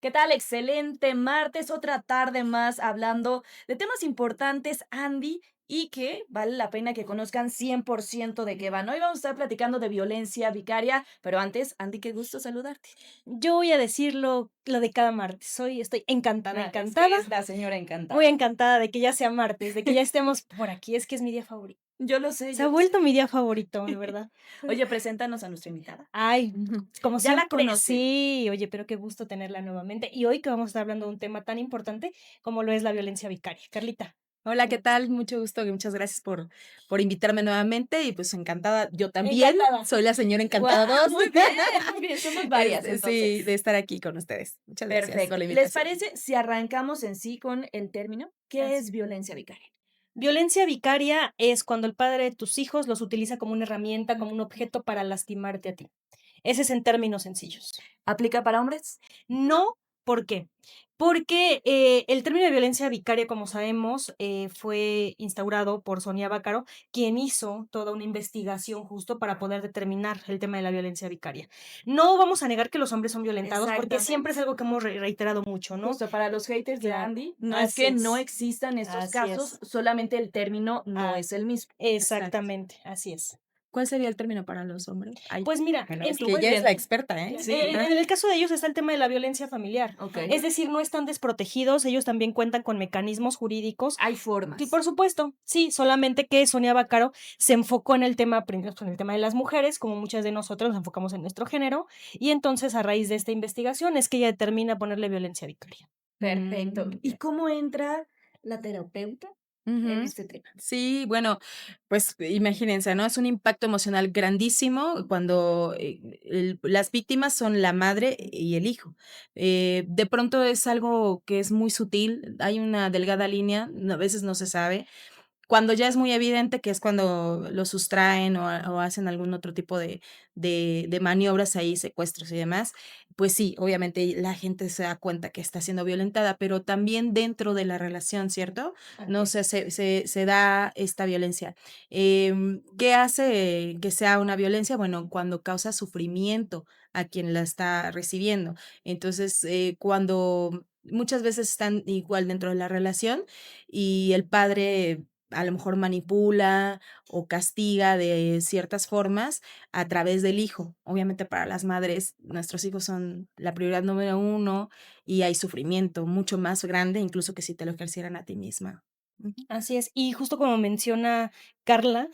¿Qué tal? Excelente martes, otra tarde más hablando de temas importantes, Andy, y que vale la pena que conozcan 100% de qué van. Hoy vamos a estar platicando de violencia vicaria, pero antes, Andy, qué gusto saludarte. Yo voy a decirlo lo de cada martes. Hoy estoy encantada, Es que encantada, es la señora muy encantada. encantada de que ya sea martes, de que ya estemos por aquí. Es que es mi día favorito. Yo lo sé, Se yo ha lo sé. vuelto mi día favorito, de verdad. Oye, preséntanos a nuestra invitada. Ay, Ujú. como Ya la siempre, conoces. sí. Oye, pero qué gusto tenerla nuevamente. Y hoy que vamos a estar hablando de un tema tan importante como lo es la violencia vicaria. Carlita, Hola, ¿qué ¿cómo estás? tal? Mucho gusto y muchas gracias por invitarme nuevamente y, pues, encantada, yo también, Encantada. soy la señora ¡Guau! encantada 2. Muy bien, muy bien. Somos varias Sí, de entonces. estar aquí con ustedes. Muchas gracias por Perfecto. la ¿Les invitación. parece si arrancamos en sí con el término? ¿Qué Así. es violencia vicaria? Violencia vicaria es cuando el padre de tus hijos los utiliza como una herramienta, como un objeto para lastimarte a ti. Ese es en términos sencillos. ¿Aplica para hombres? No, ¿por qué? Porque, el término de violencia vicaria, como sabemos, fue instaurado por Sonia Bácaro, quien hizo toda una investigación justo para poder determinar el tema de la violencia vicaria. No vamos a negar que los hombres son violentados, porque siempre es Exactamente. algo que hemos reiterado mucho, ¿no? Justo para los haters de Claro, Andy, no es así que no es, existan estos así casos, es. solamente el término no Ah, es el mismo. Exacto. exactamente, así es. ¿Cuál sería el término para los hombres? Ay, Pues mira, bueno, en es tu que Muy ella es la bien. experta, ¿eh? claro, Sí, en el caso de ellos está el tema de la violencia familiar. okey. Es decir, no están desprotegidos, ellos también cuentan con mecanismos jurídicos. Hay Sí, formas. por supuesto, sí, solamente que Sonia Bacaro se enfocó en el tema, primero en el tema de las mujeres, como muchas de nosotros nos enfocamos en nuestro género, y entonces a raíz de esta investigación es que ella determina ponerle violencia vicaria. Perfecto. ¿Y Ya. cómo entra la terapeuta en Ujú. este tema? Sí, bueno, pues imagínense, ¿no? Es un impacto emocional grandísimo cuando las víctimas son la madre y el hijo. De pronto es algo que es muy sutil, hay una delgada línea, a veces no se sabe, cuando ya es muy evidente, que es cuando lo sustraen o hacen algún otro tipo de maniobras ahí, secuestros y demás, pues sí, obviamente la gente se da cuenta que está siendo violentada, pero también dentro de la relación, ¿cierto? Así No es. sé, se da esta violencia. ¿Qué hace que sea una violencia? Bueno, cuando causa sufrimiento a quien la está recibiendo. Entonces, cuando muchas veces están igual dentro de la relación y el padre a lo mejor manipula o castiga de ciertas formas a través del hijo. Obviamente para las madres, nuestros hijos son la prioridad número uno y hay sufrimiento mucho más grande, incluso que si te lo ejercieran a ti misma. Ujú. Así es. Y justo como menciona Carla,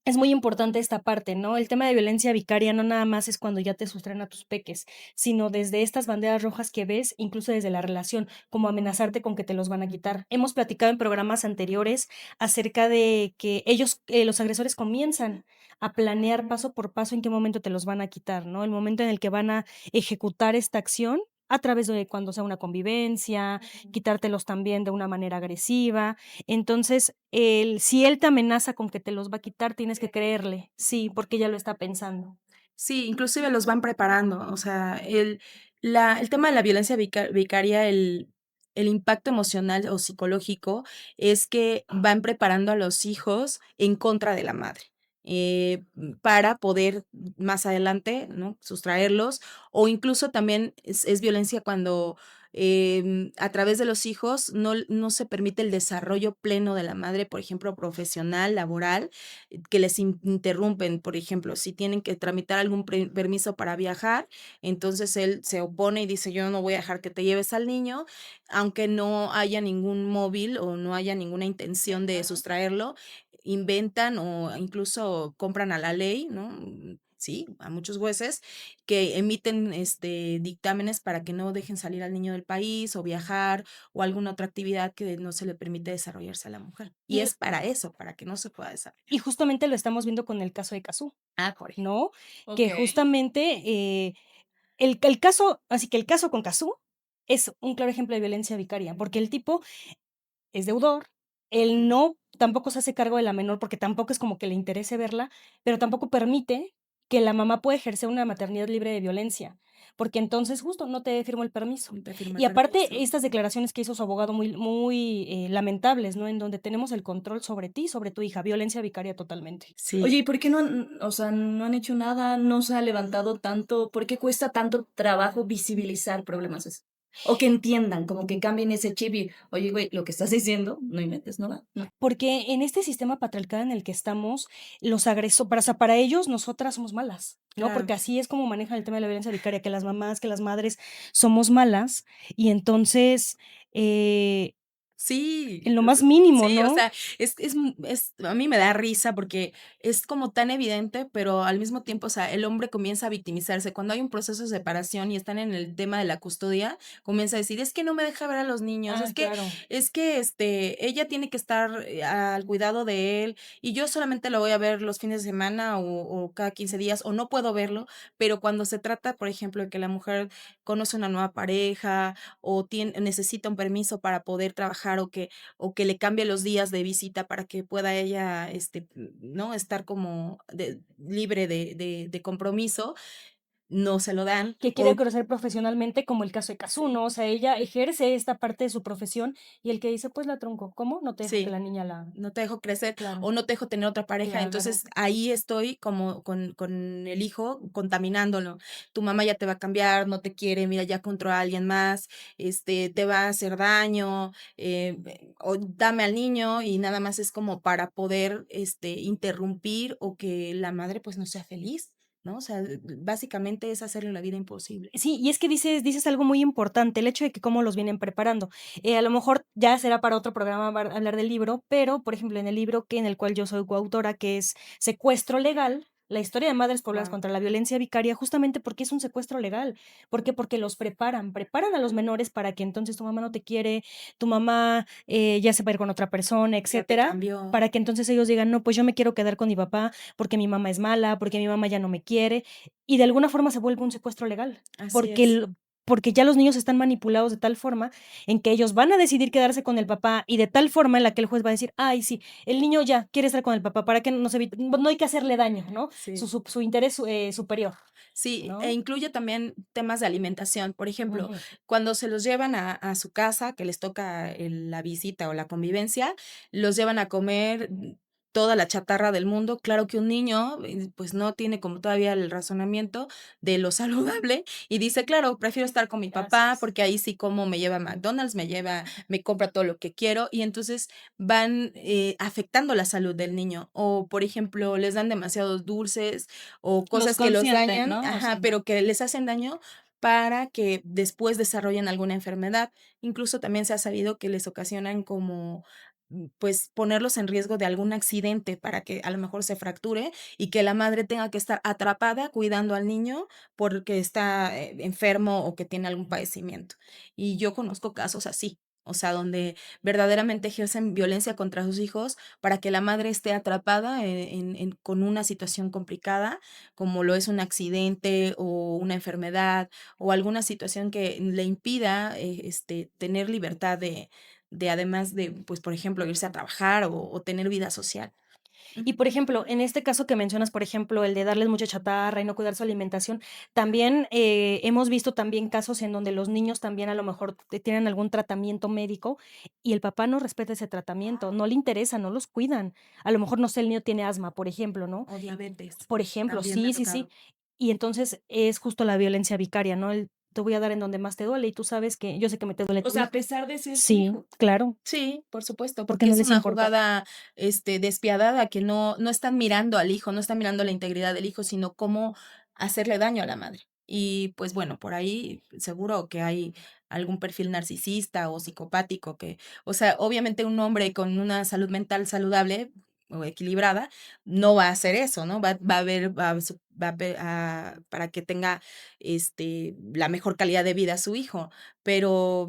es muy importante esta parte, ¿no? El tema de violencia vicaria no nada más es cuando ya te sustraen a tus peques, sino desde estas banderas rojas que ves, incluso desde la relación, como amenazarte con que te los van a quitar. Hemos platicado en programas anteriores acerca de que ellos, los agresores comienzan a planear paso por paso en qué momento te los van a quitar, ¿no? El momento en el que van a ejecutar esta acción a través de cuando sea una convivencia, quitártelos también de una manera agresiva. Entonces, si él te amenaza con que te los va a quitar, tienes que creerle, sí, porque ella lo está pensando. Sí, inclusive los van preparando, o sea, el tema de la violencia vicaria, el impacto emocional o psicológico es que van preparando a los hijos en contra de la madre, para poder más adelante, ¿no?, sustraerlos, o incluso también es violencia cuando, a través de los hijos no se permite el desarrollo pleno de la madre, por ejemplo, profesional, laboral, que les interrumpen, por ejemplo, si tienen que tramitar algún permiso para viajar, entonces él se opone y dice, yo no voy a dejar que te lleves al niño, aunque no haya ningún móvil o no haya ninguna intención de sustraerlo, inventan o incluso compran a la ley, ¿no? Sí, a muchos jueces que emiten dictámenes para que no dejen salir al niño del país o viajar o alguna otra actividad que no se le permite desarrollarse a la mujer. Y Y es para eso, para que no se pueda y desarrollar. justamente lo estamos viendo con el caso de Cazú, Ah, por ejemplo. ¿no? Que Okey. justamente, el caso así que el caso con Cazú es un claro ejemplo de violencia vicaria, porque el tipo es deudor, él no tampoco se hace cargo de la menor, porque tampoco es como que le interese verla, pero tampoco permite que la mamá pueda ejercer una maternidad libre de violencia, porque entonces justo no te firmó el permiso. Te firma Y el aparte, permiso. estas declaraciones que hizo su abogado muy, lamentables, ¿no? En donde tenemos el control sobre ti y sobre tu hija, violencia vicaria totalmente. Sí. Oye, ¿y por qué no han, o sea, no han hecho nada? ¿No se ha levantado tanto? ¿Por qué cuesta tanto trabajo visibilizar problemas así? O que entiendan, como que cambien ese chip y, oye, güey, lo que estás diciendo, no inventes, no va, no. Porque en este sistema patriarcal en el que estamos, los agreso para, o sea, para ellos nosotras somos malas, ¿no? Claro. Porque así es como manejan el tema de la violencia vicaria, que las mamás, que las madres somos malas y entonces, eh, Sí, en lo más mínimo, sí, o ¿no? sea, es a mí me da risa porque es como tan evidente, pero al mismo tiempo, o sea, el hombre comienza a victimizarse. Cuando hay un proceso de separación y están en el tema de la custodia, comienza a decir: "Es que no me deja ver a los niños, Ah, claro. ella tiene que estar, al cuidado de él, y yo solamente lo voy a ver los fines de semana o cada 15 días, o no puedo verlo". Pero cuando se trata, por ejemplo, de que la mujer conoce una nueva pareja o necesita un permiso para poder trabajar o que le cambie los días de visita para que pueda ella, ¿no? Estar como libre de compromiso, no se lo dan. Que quiere crecer profesionalmente, como el caso de Cazzu, ¿no? O sea, ella ejerce esta parte de su profesión y el que dice, pues la trunco. ¿Cómo? No te dejo que Sí, la niña la... no te dejo crecer Claro, o no te dejo tener otra pareja. claro. Entonces ahí estoy como con el hijo contaminándolo. Tu mamá ya te va a cambiar, no te quiere, mira, ya encontró a alguien más, te va a hacer daño, o dame al niño y nada más es como para poder interrumpir o que la madre pues no sea feliz, ¿no? O sea, básicamente es hacerle la vida imposible. Sí, y es que dices algo muy importante, el hecho de que cómo los vienen preparando. A lo mejor ya será para otro programa hablar del libro, pero, por ejemplo, en el libro en el cual yo soy coautora, que es Secuestro Legal, la historia de Madres Pobladas Wow, contra la Violencia Vicaria, justamente porque es un secuestro legal. ¿Por qué? Porque los preparan a los menores para que entonces tu mamá no te quiere, tu mamá ya se va a ir con otra persona, ya te etcétera, cambió. para que entonces ellos digan, no, pues yo me quiero quedar con mi papá porque mi mamá es mala, porque mi mamá ya no me quiere, y de alguna forma se vuelve un secuestro legal. Así Porque es. porque ya los niños están manipulados de tal forma en que ellos van a decidir quedarse con el papá y de tal forma en la que el juez va a decir: "Ay, sí, el niño ya quiere estar con el papá, ¿para qué nos evita? No hay que hacerle daño", ¿no? Sí. Su interés, superior, Sí, e ¿no? incluye también temas de alimentación. Por ejemplo, Ujú. cuando se los llevan a su casa, que les toca la visita o la convivencia, los llevan a comer toda la chatarra del mundo. Claro que un niño, pues no tiene como todavía el razonamiento de lo saludable y dice, claro, prefiero estar con mi Así papá es. porque ahí sí como me lleva a McDonald's, me compra todo lo que quiero y entonces van afectando la salud del niño. O, por ejemplo, les dan demasiados dulces o Los cosas que los consienten, dañan, ¿no? O ajá, sea, pero que les hacen daño para que después desarrollen alguna enfermedad. Incluso también se ha sabido que les ocasionan como, pues, ponerlos en riesgo de algún accidente para que a lo mejor se fracture y que la madre tenga que estar atrapada cuidando al niño porque está enfermo o que tiene algún padecimiento. Y yo conozco casos así. O sea, donde verdaderamente ejercen violencia contra sus hijos para que la madre esté atrapada con una situación complicada, como lo es un accidente o una enfermedad o alguna situación que le impida tener libertad de además de, pues, por ejemplo, irse a trabajar o tener vida social. Y, Ujú. por ejemplo, en este caso que mencionas, por ejemplo, el de darles mucha chatarra y no cuidar su alimentación, también, hemos visto también casos en donde los niños también a lo mejor tienen algún tratamiento médico y el papá no respeta ese tratamiento, no le interesa, no los cuidan. A lo mejor, no sé, el niño tiene asma, por ejemplo, ¿no? O diabetes, Por ejemplo, también me ha sí, sí, sí. tocado. Y entonces es justo la violencia vicaria, ¿no? El te voy a dar en donde más te duele y tú sabes que yo sé que me te duele o tu sea, a hijo. pesar de ser su Sí, hijo. claro, Sí, por supuesto, porque porque no es les una importa. jugada, despiadada que no están mirando al hijo, no están mirando la integridad del hijo, sino cómo hacerle daño a la madre. Y, pues, bueno, por ahí seguro que hay algún perfil narcisista o psicopático que, o sea, obviamente un hombre con una salud mental saludable o equilibrada no va a hacer eso, ¿no? Va a ver, va a ver, para que tenga, la mejor calidad de vida a su hijo, pero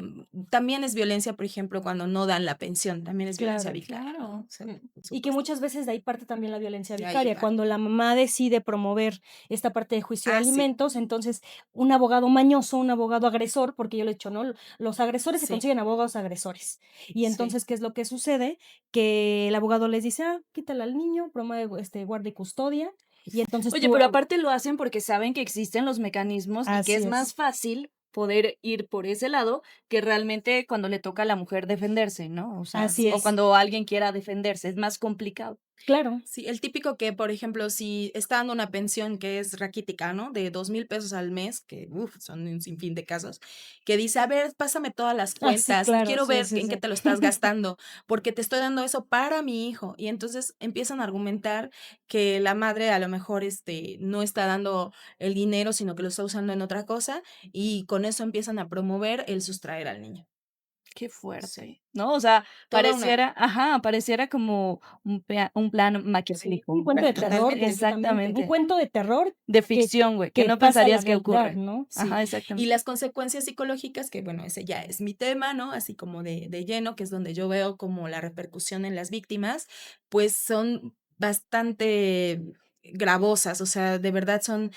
también es violencia, por ejemplo, cuando no dan la pensión, también es violencia Claro. vicaria, ¿no? Claro. Sí, por Y que supuesto. muchas veces de ahí parte también la violencia De ahí vicaria, va. cuando la mamá decide promover esta parte de juicio de Ah, sí, alimentos, entonces un abogado mañoso, un abogado agresor, porque yo le he dicho, ¿no? Los agresores se sí, consiguen abogados agresores. Y sí, entonces, ¿qué es lo que sucede? Que el abogado les dice, ah, quítala al niño, promueve guardia y custodia, y entonces Oye, tú, pero aparte lo hacen porque saben que existen los mecanismos y que así es es. más fácil poder ir por ese lado que realmente cuando le toca a la mujer defenderse, ¿no? O sea, Así o es. cuando alguien quiera defenderse, es más complicado. Claro. Sí, el típico que, por ejemplo, si está dando una pensión que es raquítica, ¿no? De 2,000 pesos al mes, que son un sinfín de casos, que dice, a ver, pásame todas las Ah, sí, cuentas, claro, quiero sí, ver sí, en qué sí. te lo estás gastando, porque te estoy dando eso para mi hijo. Y entonces empiezan a argumentar que la madre a lo mejor no está dando el dinero, sino que lo está usando en otra cosa, y con eso empiezan a promover el sustraer al niño. Qué Sí, fuerte, ¿no? O sea, toda una, pareciera como un plan sí, Un maquiavélico, cuento de terror, totalmente. completamente. Un exactamente, cuento de terror de que ficción, güey, que que no pasa a la pensarías que realidad, ocurre. ¿no? Sí, Ajá, y exactamente. las consecuencias psicológicas, que bueno, ese ya es mi tema, ¿no? Así como de lleno, que es donde yo veo como la repercusión en las víctimas, pues son bastante gravosas, o sea, de verdad son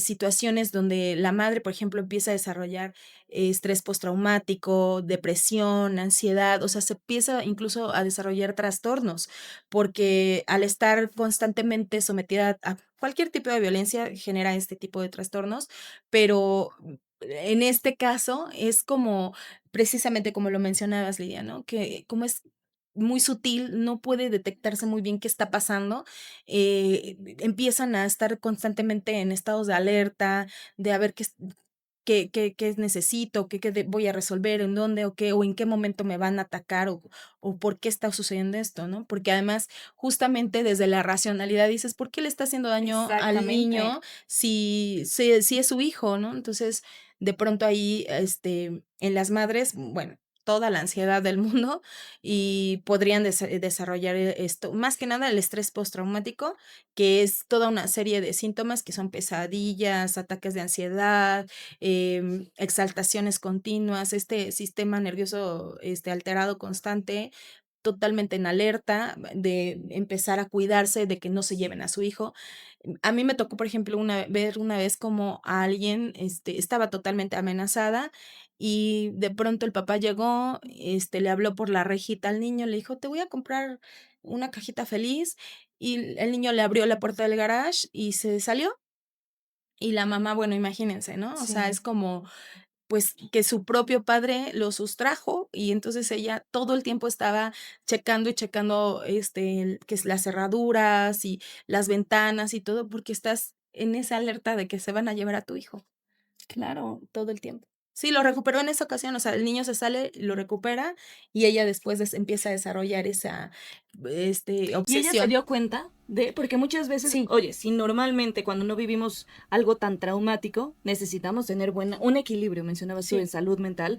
situaciones donde la madre, por ejemplo, empieza a desarrollar estrés postraumático, depresión, ansiedad, o sea, se empieza incluso a desarrollar trastornos, porque al estar constantemente sometida a cualquier tipo de violencia genera este tipo de trastornos, pero en este caso es como precisamente como lo mencionabas, Lidia, ¿no? Que como es muy sutil, no puede detectarse muy bien qué está pasando, empiezan a estar constantemente en estados de alerta, de a ver qué necesito, qué voy a resolver, en dónde o qué, o en qué momento me van a atacar o por qué está sucediendo esto, ¿no? Porque además, justamente desde la racionalidad dices, ¿por qué le está haciendo daño al Exactamente. niño si es su hijo, ¿no? Entonces, de pronto ahí, en las madres, bueno, toda la ansiedad del mundo y podrían desarrollar esto, más que nada el estrés postraumático, que es toda una serie de síntomas que son pesadillas, ataques de ansiedad, exaltaciones continuas, este sistema nervioso alterado constante, totalmente en alerta, de empezar a cuidarse de que no se lleven a su hijo. A mí me tocó, por ejemplo, ver una vez como a alguien estaba totalmente amenazada y de pronto el papá llegó, le habló por la rejita al niño, le dijo, te voy a comprar una cajita feliz y el niño le abrió la puerta del garage y se salió. Y la mamá, bueno, imagínense, ¿no? O sea, Sí, es como, pues, que su propio padre lo sustrajo y entonces ella todo el tiempo estaba checando y checando, que es las cerraduras y las ventanas y todo, porque estás en esa alerta de que se van a llevar a tu hijo claro. todo el tiempo. Sí, lo recuperó en esa ocasión, o sea, el niño se sale, lo recupera y ella después empieza a desarrollar esa, Y ella se obsesión. dio cuenta de, porque muchas veces, Sí, oye, si normalmente cuando no vivimos algo tan traumático, necesitamos tener un equilibrio, mencionabas tú, en Sí, salud mental.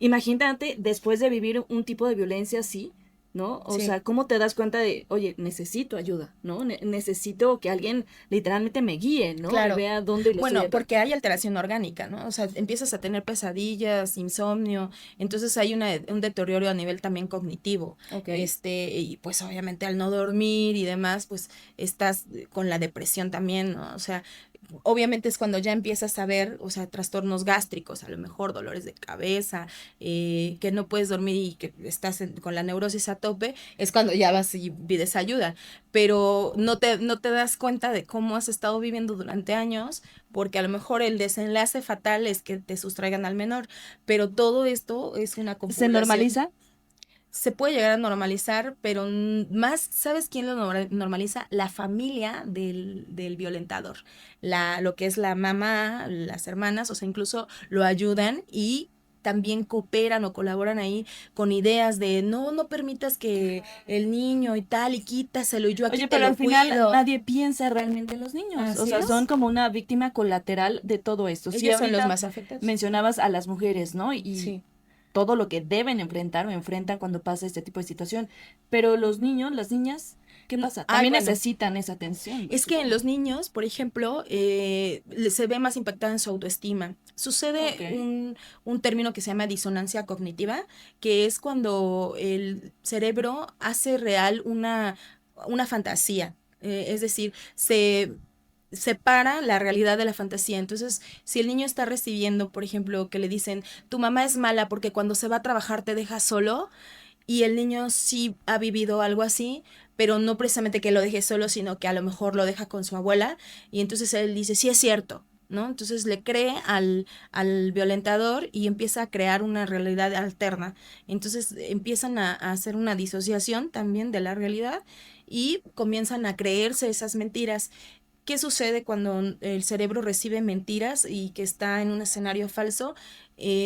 Imagínate después de vivir un tipo de violencia así, ¿no? O sí. sea, ¿cómo te das cuenta de, oye, necesito ayuda, ¿no? Necesito que alguien literalmente me guíe, ¿no? Y Claro. vea dónde le estoy Bueno, atacando. porque hay alteración orgánica, ¿no? O sea, empiezas a tener pesadillas, insomnio, entonces hay un deterioro a nivel también cognitivo. Ok. Y pues obviamente al no dormir y demás, pues estás con la depresión también, ¿no? O sea, obviamente es cuando ya empiezas a ver, o sea, trastornos gástricos, a lo mejor dolores de cabeza, que no puedes dormir y que estás con la neurosis a tope, es cuando ya vas y pides ayuda, pero no te das cuenta de cómo has estado viviendo durante años, porque a lo mejor el desenlace fatal es que te sustraigan al menor, pero todo esto es una ¿Se confabulación. normaliza? Se puede llegar a normalizar, pero más, ¿sabes quién lo normaliza? La familia del violentador, lo que es la mamá, las hermanas, o sea, incluso lo ayudan y también cooperan o colaboran ahí con ideas de no permitas que el niño y tal, y quítaselo, y yo aquí Oye, te pero al lo final cuido. nadie piensa realmente en los niños. O Así sea, son es. como una víctima colateral de todo esto. Sí, Ellos son los ahorita más afectados. mencionabas a las mujeres, ¿no? Y Sí. todo lo que deben enfrentar o enfrentan cuando pasa este tipo de situación. Pero los niños, las niñas, ¿qué pasa? Ay, También bueno. necesitan esa atención, güey, Es que en supongo. los niños, por ejemplo, se ve más impactada en su autoestima. Ok. Sucede un término que se llama disonancia cognitiva, que es cuando el cerebro hace real una fantasía. Es decir, se separa la realidad de la fantasía. Entonces, si el niño está recibiendo, por ejemplo, que le dicen, tu mamá es mala porque cuando se va a trabajar te deja solo, y el niño sí ha vivido algo así, pero no precisamente que lo deje solo, sino que a lo mejor lo deja con su abuela, y entonces él dice, sí es cierto, ¿no? Entonces le cree al violentador y empieza a crear una realidad alterna. Entonces empiezan a hacer una disociación también de la realidad y comienzan a creerse esas mentiras. ¿Qué sucede cuando el cerebro recibe mentiras y que está en un escenario falso?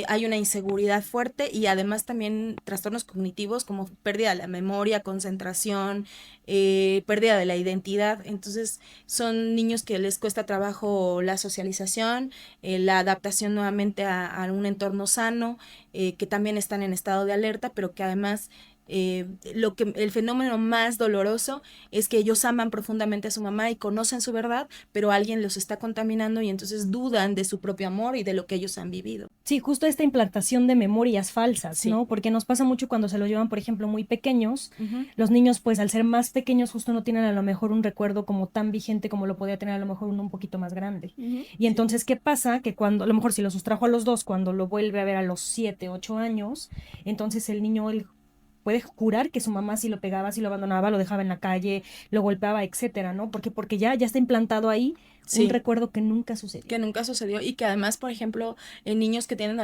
Hay una inseguridad fuerte y además también trastornos cognitivos como pérdida de la memoria, concentración, pérdida de la identidad. Entonces son niños que les cuesta trabajo la socialización, la adaptación nuevamente a un entorno sano, que también están en estado de alerta, pero que además el fenómeno más doloroso es que ellos aman profundamente a su mamá y conocen su verdad, pero alguien los está contaminando y entonces dudan de su propio amor y de lo que ellos han vivido. Sí, justo esta implantación de memorias falsas, Sí. ¿no? Porque nos pasa mucho cuando se los llevan, por ejemplo, muy pequeños. Ujú. Los niños, pues, al ser más pequeños, justo no tienen a lo mejor un recuerdo como tan vigente como lo podía tener a lo mejor uno un poquito más grande. Ujú. Y entonces, ¿qué pasa? Que cuando, a lo mejor si lo sustrajo a los 2, cuando lo vuelve a ver a los 7, 8 años, entonces el niño, él puede jurar que su mamá si lo pegaba, si lo abandonaba, lo dejaba en la calle, lo golpeaba, etcétera, ¿no? Porque ya está implantado ahí un Sí, recuerdo que nunca sucedió. que nunca sucedió y que además, por ejemplo, en niños que tienen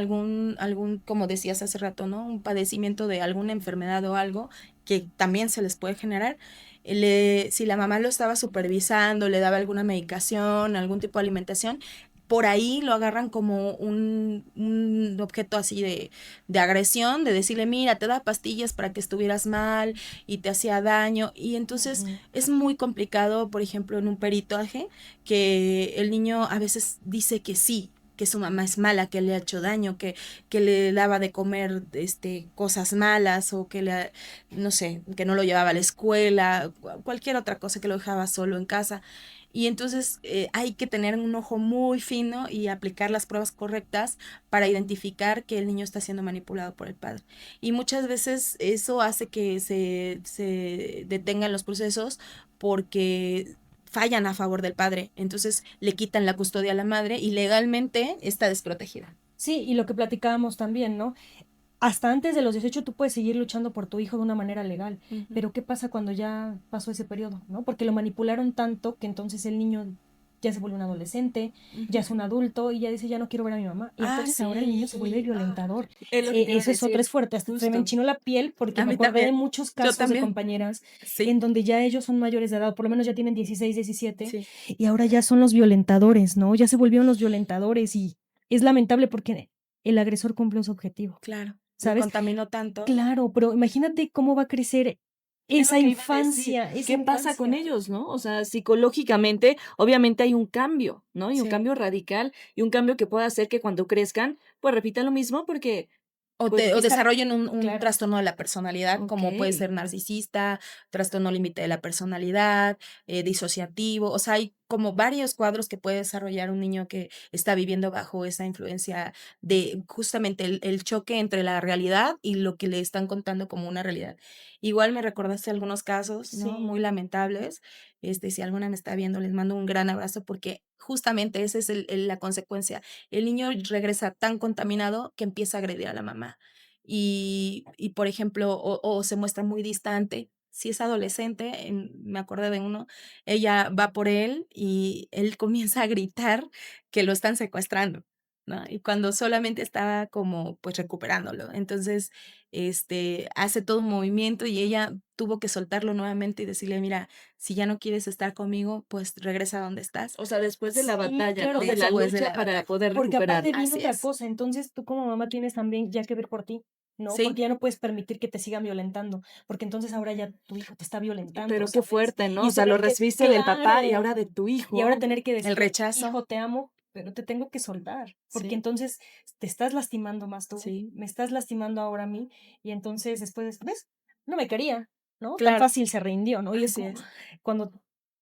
como decías hace rato, ¿no? Un padecimiento de alguna enfermedad o algo que también se les puede generar. Si la mamá lo estaba supervisando, le daba alguna medicación, algún tipo de alimentación, por ahí lo agarran como un objeto así de agresión, de decirle, mira, te da pastillas para que estuvieras mal y te hacía daño. Y entonces Ujú. es muy complicado, por ejemplo, en un peritaje, que el niño a veces dice que sí, que su mamá es mala, que le ha hecho daño, que le daba de comer cosas malas o no sé, que no lo llevaba a la escuela, cualquier otra cosa que lo dejaba solo en casa. Y entonces hay que tener un ojo muy fino y aplicar las pruebas correctas para identificar que el niño está siendo manipulado por el padre. Y muchas veces eso hace que se detengan los procesos porque fallan a favor del padre. Entonces le quitan la custodia a la madre y legalmente está desprotegida. Sí, y lo que platicábamos también, ¿no? Hasta antes de los 18 tú puedes seguir luchando por tu hijo de una manera legal, Ujú. pero ¿qué pasa cuando ya pasó ese periodo, ¿no? Porque lo manipularon tanto que entonces el niño ya se vuelve un adolescente, ya Ujú. es un adulto y ya dice, ya no quiero ver a mi mamá. Y Ah, entonces ahora el niño se vuelve sí. violentador. Es lo que te iba a Eso es otro, decir, es fuerte, hasta se me justo. enchinó la piel porque A me mí acordé de también. muchos Yo casos de también. compañeras Sí, en donde ya ellos son mayores de edad, por lo menos ya tienen 16, 17, sí, y ahora ya son los violentadores, ¿no? Ya se volvieron los violentadores y es lamentable porque el agresor cumple su objetivo, claro. Lo ¿sabes? contaminó tanto. Claro, pero imagínate cómo va a crecer Es lo esa que iba a decir. infancia, esa ¿Qué pasa con infancia. ellos, no? O sea, psicológicamente, obviamente hay un cambio, ¿no? Y un Sí. cambio radical y un cambio que puede hacer que cuando crezcan, pues repitan lo mismo porque, pues, O esta desarrollen un Claro. trastorno de la personalidad, como puede okey. ser narcisista, trastorno límite de la personalidad, disociativo. O sea, hay como varios cuadros que puede desarrollar un niño que está viviendo bajo esa influencia de justamente el choque entre la realidad y lo que le están contando como una realidad. Igual me recordaste algunos casos, ¿no? Sí. Muy lamentables. Si alguna me está viendo, les mando un gran abrazo porque justamente esa es la consecuencia. El niño regresa tan contaminado que empieza a agredir a la mamá. Por ejemplo, o se muestra muy distante. Si es adolescente, me acordé de uno, ella va por él y él comienza a gritar que lo están secuestrando, ¿no? Y cuando solamente estaba como, pues, recuperándolo. Entonces, hace todo un movimiento y ella tuvo que soltarlo nuevamente y decirle: "Mira, si ya no quieres estar conmigo, pues regresa a donde estás". O sea, después de la Sí, batalla, claro, ¿no? De la Después de lucha la para batalla. poder porque aparte recuperarlo. viene Así otra es. cosa, entonces tú como mamá tienes también ya que ver por ti, ¿no? Sí. Porque ya no puedes permitir que te sigan violentando, porque entonces ahora ya tu hijo te está violentando, Pero qué ¿sabes? fuerte, ¿no? Y O es sea, lo tener que recibiste del papá y claro, ahora de tu y ahora hijo. tener que El decirle: rechazo. "Hijo, te amo, pero te tengo que soltar", porque Sí, entonces te estás lastimando más tú, sí, me estás lastimando ahora a mí, y entonces después, ¿ves? No me quería, ¿no? Tan claro, fácil se rindió, ¿no? Y es así como es. cuando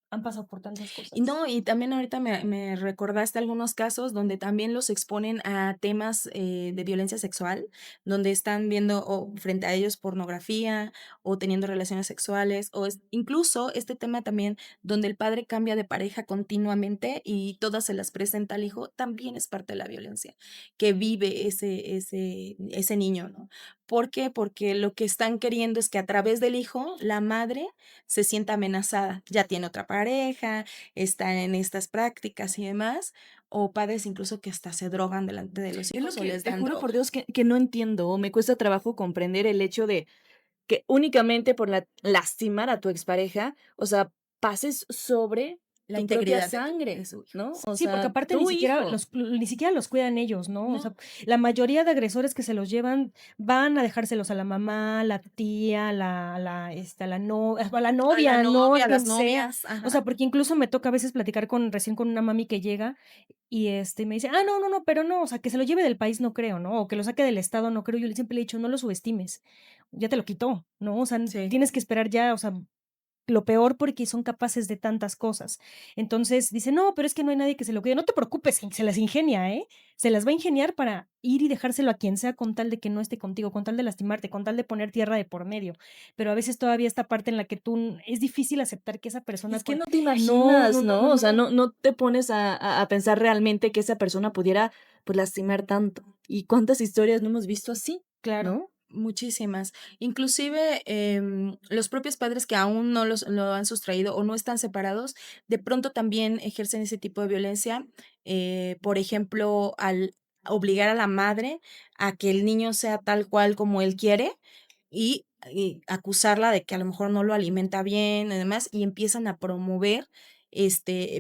han pasado por tantas Y cosas. no, y también ahorita me recordaste algunos casos donde también los exponen a temas, de violencia sexual, donde están viendo o frente a ellos pornografía, o teniendo relaciones sexuales, incluso este tema también donde el padre cambia de pareja continuamente y todas se las presenta al hijo, también es parte de la violencia que vive ese niño, ¿no? ¿Por qué? Porque lo que están queriendo es que a través del hijo, la madre se sienta amenazada, ya tiene otra pareja, está en estas prácticas y demás, o padres incluso que hasta se drogan delante de los Es lo hijos o que les te dan juro por droga. Dios que no entiendo, o me cuesta trabajo comprender el hecho de que únicamente por lastimar a tu expareja, o sea, pases sobre La tu propia integridad sangre, de su hijo. ¿no? O Sí, porque sea, aparte tu hijo. ni siquiera los cuidan ellos, ¿no? O No, sea, la mayoría de agresores que se los llevan van a dejárselos a la mamá, la tía, a la a la novia, ¿no? A novia, a quien las sea. novias, O sea, ajá. porque incluso me toca a veces platicar recién con una mami que llega y me dice, no, no, no, pero no, o sea, que se lo lleve del país no creo, ¿no? O que lo saque del estado no creo. Yo siempre le he dicho, no lo subestimes, ya te lo quitó, ¿no? O sea, Sí. tienes que esperar ya, o sea, lo peor porque son capaces de tantas cosas. Entonces dice, no, pero es que no hay nadie que se lo cuide. No te preocupes, se las ingenia, ¿eh? Se las va a ingeniar para ir y dejárselo a quien sea con tal de que no esté contigo, con tal de lastimarte, con tal de poner tierra de por medio. Pero a veces todavía esta parte en la que es difícil aceptar que esa persona Es que con... no te No, no, imaginas, no, ¿no? no, O sea, no. no te pones a pensar realmente que esa persona pudiera, pues, lastimar tanto. ¿Y cuántas historias no hemos visto así, Claro. no? Muchísimas. Inclusive, los propios padres que aún no lo han sustraído o no están separados, de pronto también ejercen ese tipo de violencia, por ejemplo, al obligar a la madre a que el niño sea tal cual como él quiere y acusarla de que a lo mejor no lo alimenta bien y demás, y empiezan a promover,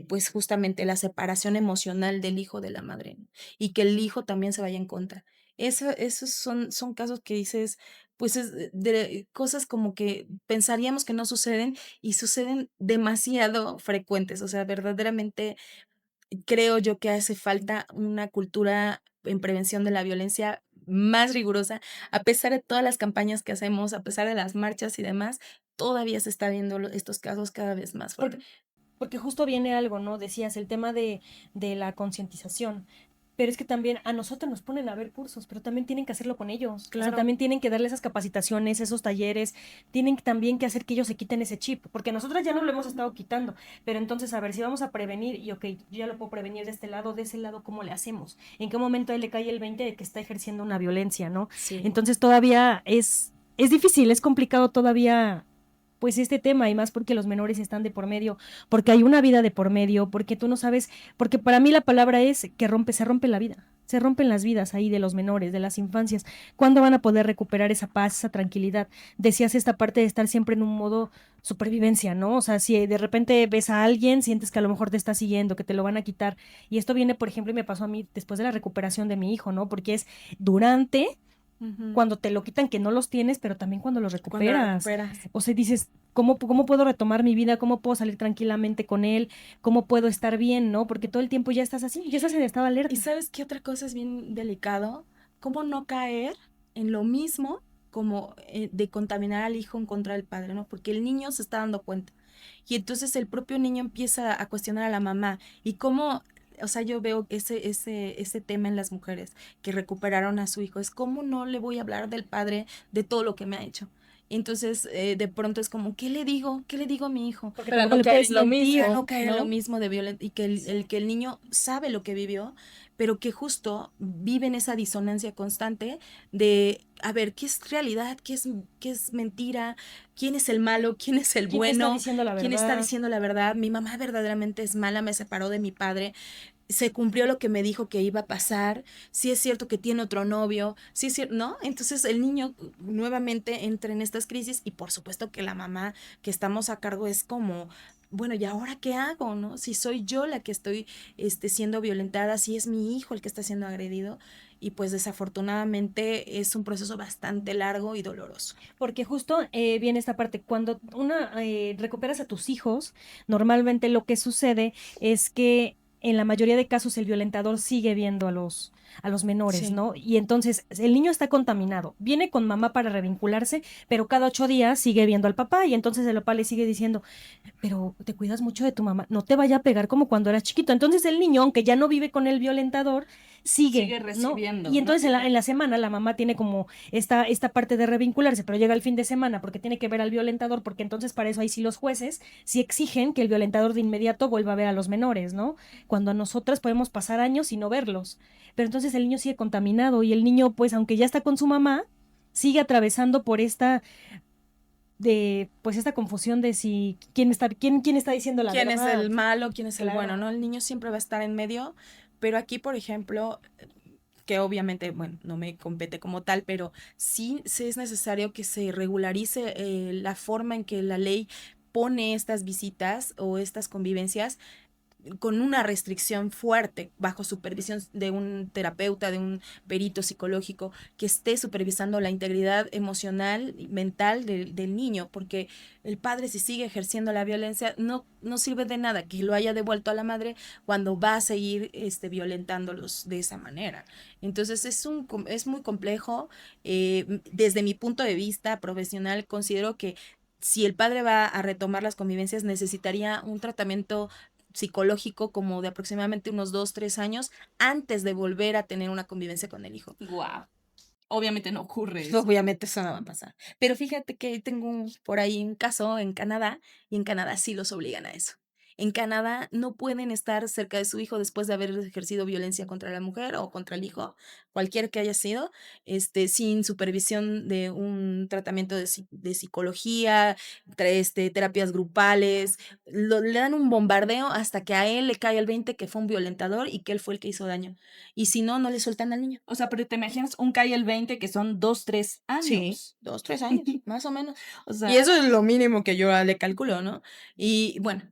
pues, justamente la separación emocional del hijo de la madre, ¿no? Y que el hijo también se vaya en contra. Esos son casos que dices, pues, es de cosas como que pensaríamos que no suceden y suceden demasiado frecuentes. O sea, verdaderamente creo yo que hace falta una cultura en prevención de la violencia más rigurosa. A pesar de todas las campañas que hacemos, a pesar de las marchas y demás, todavía se está viendo estos casos cada vez más Porque fuertes. Porque justo viene algo, ¿no? Decías, el tema de la concientización. Pero es que también a nosotros nos ponen a ver cursos, pero también tienen que hacerlo con ellos. O sea, Claro. también tienen que darle esas capacitaciones, esos talleres, tienen también que hacer que ellos se quiten ese chip, porque nosotros ya no lo hemos estado quitando. Pero entonces, a ver, si vamos a prevenir, y ok, yo ya lo puedo prevenir de este lado, de ese lado, ¿cómo le hacemos? ¿En qué momento a él le cae el 20 de que está ejerciendo una violencia, ¿no? Sí. Entonces todavía es difícil, es complicado todavía pues este tema y más porque los menores están de por medio, porque hay una vida de por medio, porque tú no sabes, porque para mí la palabra es que se rompe la vida, se rompen las vidas ahí de los menores, de las infancias. ¿Cuándo van a poder recuperar esa paz, esa tranquilidad? Decías esta parte de estar siempre en un modo supervivencia, ¿no? O sea, si de repente ves a alguien, sientes que a lo mejor te está siguiendo, que te lo van a quitar. Y esto viene, por ejemplo, y me pasó a mí después de la recuperación de mi hijo, ¿no? Porque es durante Ujú. cuando te lo quitan que no los tienes, pero también cuando los Cuando lo recuperas. recuperas. O sea, dices, ¿cómo puedo retomar mi vida? ¿Cómo puedo salir tranquilamente con él? ¿Cómo puedo estar bien, no? Porque todo el tiempo ya estás así, ya estás en estado de ¿Y alerta. sabes qué otra cosa es bien delicado? ¿Cómo no caer en lo mismo como de contaminar al hijo en contra del padre, ¿no? Porque el niño se está dando cuenta. Y entonces el propio niño empieza a cuestionar a la mamá. Y cómo, o sea, yo veo ese tema en las mujeres que recuperaron a su hijo. Es cómo no le voy a hablar del padre de todo lo que me ha hecho. Entonces, de pronto es como, ¿qué le digo? ¿Qué le digo a mi hijo? Porque Para tampoco no le caer puedes en lo mentir, Para mismo, no caer en lo ¿no? mismo de violencia y que que el niño sabe lo que vivió, pero que justo vive en esa disonancia constante de, a ver, ¿qué es realidad? Qué es mentira? ¿Quién es el malo? ¿Quién es el ¿quién te está bueno? diciendo la ¿Quién está verdad? diciendo la verdad? Mi mamá verdaderamente es mala, me separó de mi padre. Se cumplió lo que me dijo que iba a pasar. Si es cierto que tiene otro novio, si es cierto, ¿no? Entonces el niño nuevamente entra en estas crisis y por supuesto que la mamá que estamos a cargo es como, bueno, ¿y ahora qué hago, no? Si soy yo la que estoy siendo violentada, si es mi hijo el que está siendo agredido, y pues desafortunadamente es un proceso bastante largo y doloroso. Porque justo viene esta parte, cuando recuperas a tus hijos, normalmente lo que sucede es que en la mayoría de casos el violentador sigue viendo a los menores, Sí, ¿no? Y entonces el niño está contaminado, viene con mamá para revincularse, pero cada 8 días sigue viendo al papá y entonces el papá le sigue diciendo, pero te cuidas mucho de tu mamá, no te vaya a pegar como cuando eras chiquito. Entonces el niño, aunque ya no vive con el violentador, sigue, Sigue ¿no? recibiendo, Y ¿no? entonces en la semana la mamá tiene como esta parte de revincularse, pero llega el fin de semana porque tiene que ver al violentador, porque entonces para eso ahí sí los jueces sí exigen que el violentador de inmediato vuelva a ver a los menores, ¿no? Cuando a nosotras podemos pasar años y no verlos. Pero entonces el niño sigue contaminado y el niño, pues aunque ya está con su mamá, sigue atravesando por esta confusión de si quién está diciendo la quién es verdad. el malo, quién es el bueno, Claro. ¿no? El niño siempre va a estar en medio, pero aquí, por ejemplo, que obviamente, bueno, no me compete como tal, pero sí es necesario que se regularice la forma en que la ley pone estas visitas o estas convivencias con una restricción fuerte, bajo supervisión de un terapeuta, de un perito psicológico, que esté supervisando la integridad emocional y mental del niño, porque el padre, si sigue ejerciendo la violencia, no sirve de nada que lo haya devuelto a la madre cuando va a seguir violentándolos de esa manera. Entonces es muy complejo. Desde mi punto de vista profesional, considero que si el padre va a retomar las convivencias, necesitaría un tratamiento psicológico como de aproximadamente unos 2, 3 años antes de volver a tener una convivencia con el hijo. Wow. Obviamente no ocurre Pues, eso. obviamente eso no va a pasar. Pero fíjate que tengo por ahí un caso en Canadá, y en Canadá sí los obligan a eso. En Canadá no pueden estar cerca de su hijo después de haber ejercido violencia contra la mujer o contra el hijo, cualquier que haya sido, sin supervisión de un tratamiento de psicología, terapias grupales. Le dan un bombardeo hasta que a él le cae el 20 que fue un violentador y que él fue el que hizo daño. Y si no, no le sueltan al niño. O sea, pero te imaginas un cae el 20 que son 2, 3 Sí, años. 2, 3 años, más o menos. O Y sea, eso es lo mínimo que yo le calculo, ¿no? Y bueno,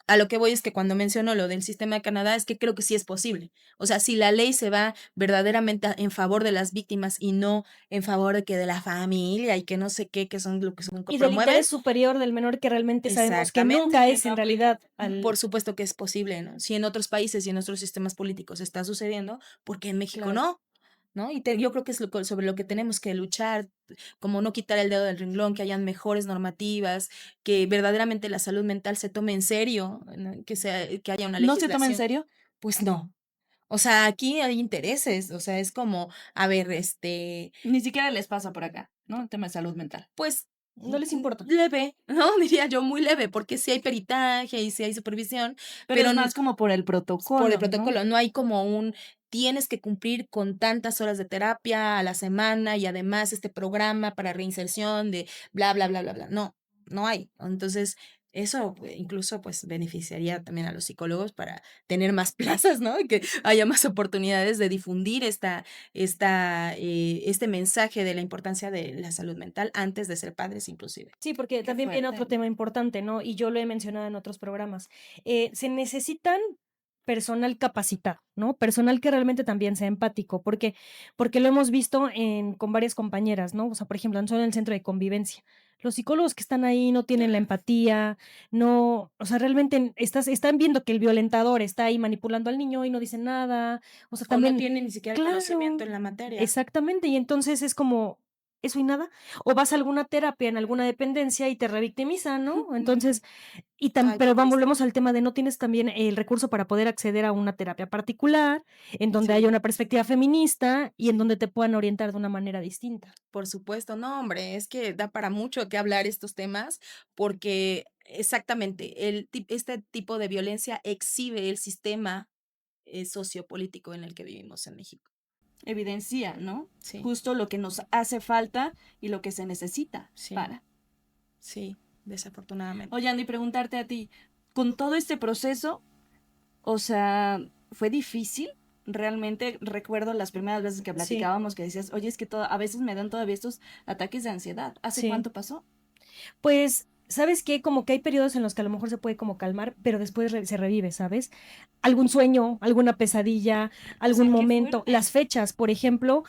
a lo que voy es que cuando menciono lo del sistema de Canadá es que creo que sí es posible. O sea, si la ley se va verdaderamente en favor de las víctimas y no en favor de que de la familia y que no sé qué, que son lo que Y del promueven, interés superior del menor que realmente sabemos que exactamente. nunca es en realidad Por al... supuesto que es posible, ¿no? Si en otros países y en otros sistemas políticos está sucediendo, ¿por qué en México Claro. no? ¿No? Yo creo que es sobre lo que tenemos que luchar, como no quitar el dedo del renglón, que hayan mejores normativas, que verdaderamente la salud mental se tome en serio, ¿no? Que haya una ¿no se toma en legislación. serio? Pues no. O sea, aquí hay intereses, o sea, es como, a ver, Ni siquiera les pasa por acá, ¿no? El tema de salud mental. pues No les importa. leve, ¿no? Diría yo muy leve, porque sí hay peritaje y sí hay supervisión, Pero pero es más como por el por el protocolo, ¿no? protocolo, no hay como tienes que cumplir con tantas horas de terapia a la semana y además este programa para reinserción de bla, bla, bla, bla, bla. No, no hay. Entonces, eso incluso pues beneficiaría también a los psicólogos para tener más plazas, ¿no? Y que haya más oportunidades de difundir este mensaje de la importancia de la salud mental antes de ser padres inclusive. Sí, porque Qué también viene otro fuerte. tema importante, ¿no? Y yo lo he mencionado en otros programas. Se necesitan personal capacitado, ¿no? Personal que realmente también sea empático, porque lo hemos visto con varias compañeras, ¿no? O sea, por ejemplo, en solo en el centro de convivencia. Los psicólogos que están ahí no tienen la empatía, no, o sea, realmente están viendo que el violentador está ahí manipulando al niño y no dicen nada. O sea, O no también, tienen ni siquiera el claro, conocimiento en la materia. exactamente. Y entonces es como, eso y nada. O vas a alguna terapia en alguna dependencia y te revictimizan, ¿no? Entonces, Ay, pero qué triste. volvemos al tema de no tienes también el recurso para poder acceder a una terapia particular, en donde haya Sí. una perspectiva feminista y en donde te puedan orientar de una manera distinta. Por supuesto, no, hombre, es que da para mucho que hablar estos temas porque exactamente este tipo de violencia exhibe el sistema sociopolítico en el que vivimos en México. Evidencia, ¿no? Sí, Justo lo que nos hace falta y lo que se necesita sí, para. sí, desafortunadamente. Oye, Andy, preguntarte a ti, con todo este proceso, o sea, ¿fue difícil? Realmente recuerdo las primeras veces que Sí, platicábamos que decías, oye, es que a veces me dan todavía estos ataques de ansiedad. ¿Hace sí. cuánto pasó? Pues, ¿sabes qué? Como que hay periodos en los que a lo mejor se puede como calmar, pero después se revive, ¿sabes? Algún sueño, alguna pesadilla, O algún sea, qué momento, fuerte. las fechas, por ejemplo,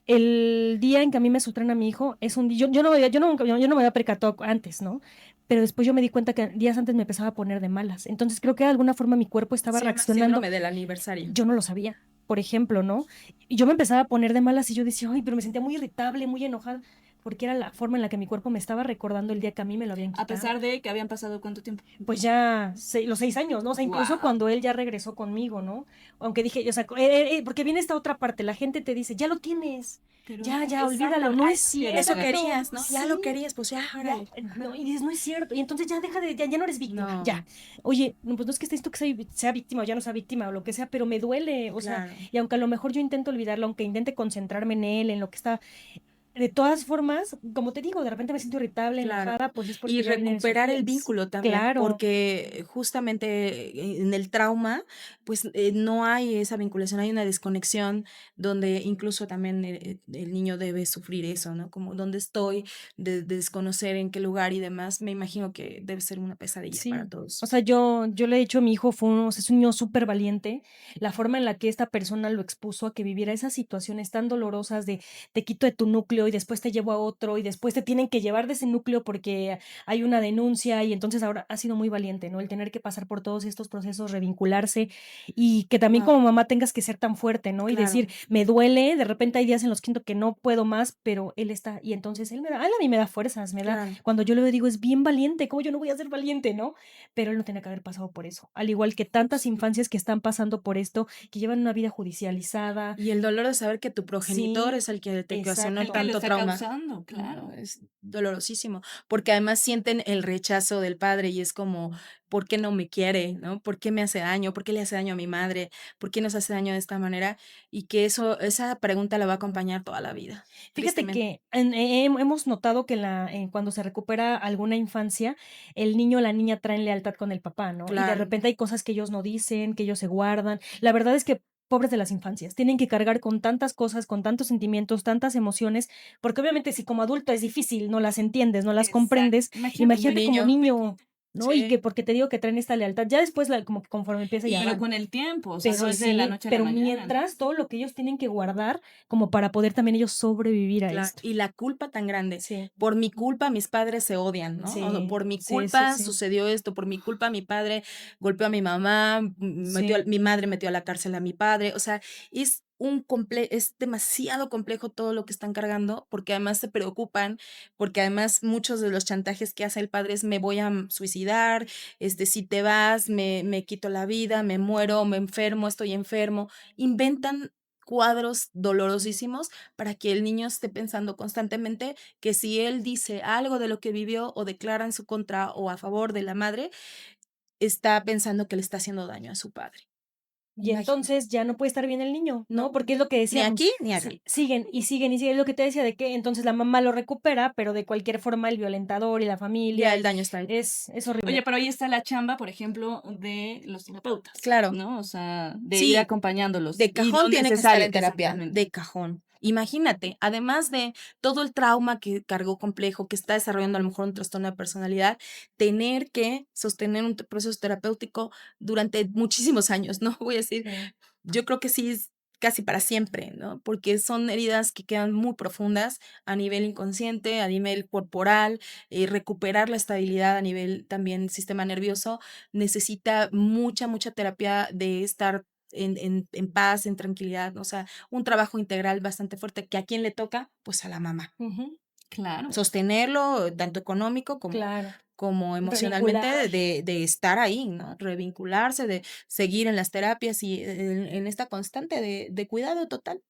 el día en que a mí me sustraen a mi hijo es un día, yo no me había percatado antes, ¿no? Pero después yo me di cuenta que días antes me empezaba a poner de malas. Entonces creo que de alguna forma mi cuerpo estaba Se llama reaccionando, síndrome del aniversario. yo no lo sabía, por ejemplo, ¿no? Y yo me empezaba a poner de malas y yo decía, ay, pero me sentía muy irritable, muy enojada, porque era la forma en la que mi cuerpo me estaba recordando el día que a mí me lo habían A quitado. pesar de que habían pasado cuánto tiempo. Pues ya los 6 años, ¿no? O sea, incluso Guau. cuando él ya regresó conmigo, ¿no? Aunque dije, o sea, porque viene esta otra parte, la gente te dice, ya lo tienes, Pero ya, exacto, olvídalo, no ay, es sí, cierto. Eso querías, ¿no? Ya lo Sí, querías, pues ya, órale. no, y dices, no es cierto, y entonces ya deja ya no eres víctima, No. ya. Oye, no, pues no es que estés tú que sea víctima o ya no sea víctima o lo que sea, pero me duele, o sea, Claro. y aunque a lo mejor yo intento olvidarlo, aunque intente concentrarme en él, en lo que está, De todas formas, como te digo, de repente me siento irritable, Claro. enojada, pues es Y porque ya vienen esos recuperar el días. vínculo también, Claro. porque justamente en el trauma, pues, no hay esa vinculación, hay una desconexión donde incluso también, el niño debe sufrir eso, ¿no? Como, ¿dónde estoy? De desconocer en qué lugar y demás, me imagino que debe ser una pesadilla para Sí, o todos. sea, yo le he dicho a mi hijo, fue un o sea, es un niño supervaliente. La forma en la que esta persona lo expuso a que viviera esas situaciones tan dolorosas de te quito de tu núcleo y después te llevo a otro y después te tienen que llevar de ese núcleo porque hay una denuncia y entonces ahora ha sido muy valiente, ¿no? El tener que pasar por todos estos procesos, revincularse y que también Guau, como mamá tengas que ser tan fuerte, ¿no? Y claro, decir, me duele, de repente hay días en los que siento que no puedo más, pero él está y entonces él a mí me da fuerzas, me da claro. cuando yo le digo: "Es bien valiente, ¿cómo yo no voy a ser valiente?", ¿no? Pero él no tenía que haber pasado por eso, al igual que tantas Sí. infancias que están pasando por esto, que llevan una vida judicializada. Y el dolor de saber que tu progenitor Sí, es el que te ocasionó El que lo exacto. tanto está trauma. causando, No, claro. es dolorosísimo, porque además sienten el rechazo del padre y es como, ¿por qué no me quiere? ¿No? ¿Por qué me hace daño? ¿Por qué le hace daño a mi madre? ¿Por qué nos hace daño de esta manera? Y que esa pregunta la va a acompañar toda la vida, Fíjate tristemente. que hemos notado que cuando se recupera alguna infancia, el niño o la niña traen lealtad con el papá, ¿no? Y de Claro, repente hay cosas que ellos no dicen, que ellos se guardan. La verdad es que pobres de las infancias, tienen que cargar con tantas cosas, con tantos sentimientos, tantas emociones, porque obviamente si como adulto es difícil, no las entiendes, no las Exacto. comprendes, Imagínate un como imagínate como niño niño, pequeño. ¿no? Y que sí, porque te digo que traen esta lealtad, ya después como que conforme empieza ya Pero van. con el tiempo, o sea, no Pero es de la sí, noche a la pero mañana. mientras todo lo que ellos tienen que guardar como para poder también ellos sobrevivir a claro. esto. Y la culpa tan grande. Sí. Por mi culpa mis padres se odian, ¿no? O Sí, por mi sí, sí, culpa sí, sucedió esto, por mi culpa mi padre golpeó a mi mamá, sí. mi madre metió a la cárcel a mi padre. O sea, es demasiado complejo todo lo que están cargando, porque además se preocupan, porque además muchos de los chantajes que hace el padre es me voy a suicidar, si te vas, me quito la vida, me muero, me enfermo, estoy enfermo. Inventan cuadros dolorosísimos para que el niño esté pensando constantemente que si él dice algo de lo que vivió o declara en su contra o a favor de la madre, está pensando que le está haciendo daño a su padre. Y Imagínate. entonces ya no puede estar bien el niño, ¿no? No, Porque es lo que ni decíamos, aquí ni acá. siguen y siguen y siguen, es lo que te decía de que entonces la mamá lo recupera, pero de cualquier forma el violentador y la Ya familia el daño está hecho. es horrible. Oye, pero ahí está la chamba, por ejemplo, de los terapeutas, Claro. ¿no? O sea, de ir Sí, acompañándolos de y lo cajón tiene que estar necesario, en terapia, exactamente. de cajón. Imagínate, además de todo el trauma que cargó complejo, que está desarrollando a lo mejor un trastorno de personalidad, tener que sostener un proceso terapéutico durante muchísimos años, ¿no? Voy a decir, Sí. yo creo que sí es casi para siempre, ¿no? Porque son heridas que quedan muy profundas a nivel inconsciente, a nivel corporal, recuperar la estabilidad a nivel también sistema nervioso necesita mucha, mucha terapia de estar en paz, en tranquilidad, o sea, un trabajo integral bastante fuerte, que ¿a quién le toca? Pues a la mamá. Ujú, Claro. Sostenerlo, tanto económico claro. como emocionalmente, Revincular. de estar ahí, ¿no? Revincularse, de seguir en las terapias y en esta constante de cuidado total.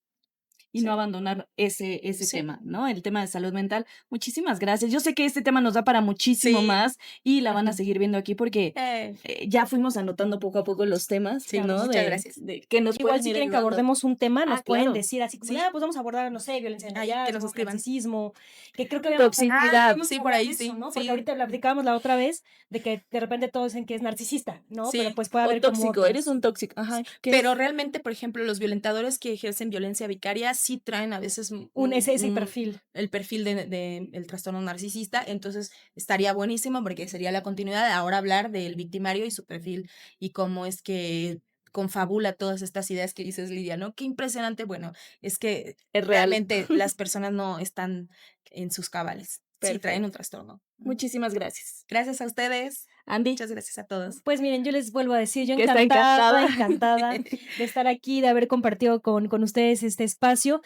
Y no Sí, abandonar ese sí, tema, ¿no? El tema de salud mental. Muchísimas gracias. Yo sé que este tema nos da para muchísimo sí. más y la van a Ujú. seguir viendo aquí porque Eh, ya fuimos anotando poco a poco los temas, sí, ¿no? muchas gracias. De que nos Igual pueden si ir quieren que ayudando. abordemos un tema, nos Ah, pueden claro. decir así como de, Sí, pues vamos a abordar, no sé, violencia en el ahí que nos noviazgo, escriban. narcisismo, que creo que Ah, Toxicidad. habíamos sí, por hablado ahí de eso, sí, ¿no? Porque sí, ahorita platicábamos la otra vez de que de repente todos dicen que es narcisista, ¿no? Pero sí. pues puede O haber como tóxico, eres otros. un tóxico. Ajá. ¿Qué Pero es? realmente, por ejemplo, los violentadores que ejercen violencia vicaria sí traen a veces Ese perfil. el perfil de el trastorno narcisista, entonces estaría buenísimo porque sería la continuidad de ahora hablar del victimario y su perfil y cómo es que confabula todas estas ideas que dices, Lidia, ¿no? Qué impresionante. Bueno, es que Es real. realmente las personas no están en sus cabales. Sí, traen un Perfecto. trastorno. Muchísimas gracias. Gracias a ustedes. Andy, Muchas gracias a todos. Pues miren, yo les vuelvo a decir, yo que está encantada, encantada. encantada de estar aquí, de haber compartido con ustedes este espacio.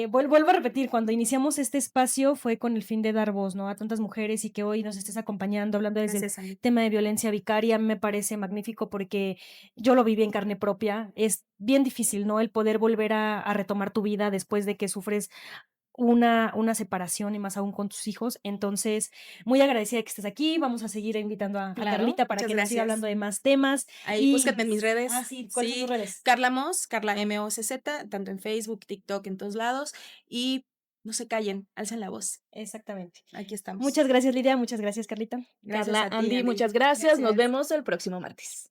Vuelvo a repetir, cuando iniciamos este espacio fue con el fin de dar voz, ¿no? A tantas mujeres y que hoy nos estés acompañando, hablando desde el Gracias, Andy. tema de violencia vicaria, me parece magnífico porque yo lo viví en carne propia. Es bien difícil, ¿no? El poder volver a retomar tu vida después de que sufres una separación y más aún con tus hijos. Entonces, muy agradecida de que estés aquí. Vamos a seguir invitando a Claro. Carlita para Muchas que nos siga gracias. hablando de más temas. Ahí Y, búsquenme en mis redes. sí, ¿cuáles son tus Sí, redes? Carla Moss, Carla MOCZ, tanto en Facebook, TikTok, en todos lados. Y no se callen, alcen la voz. Exactamente. Aquí estamos. Muchas gracias, Lidia. Muchas gracias, Carlita. Gracias Carla, a ti, Andy, Andy. muchas gracias. Nos Gracias. vemos el próximo martes.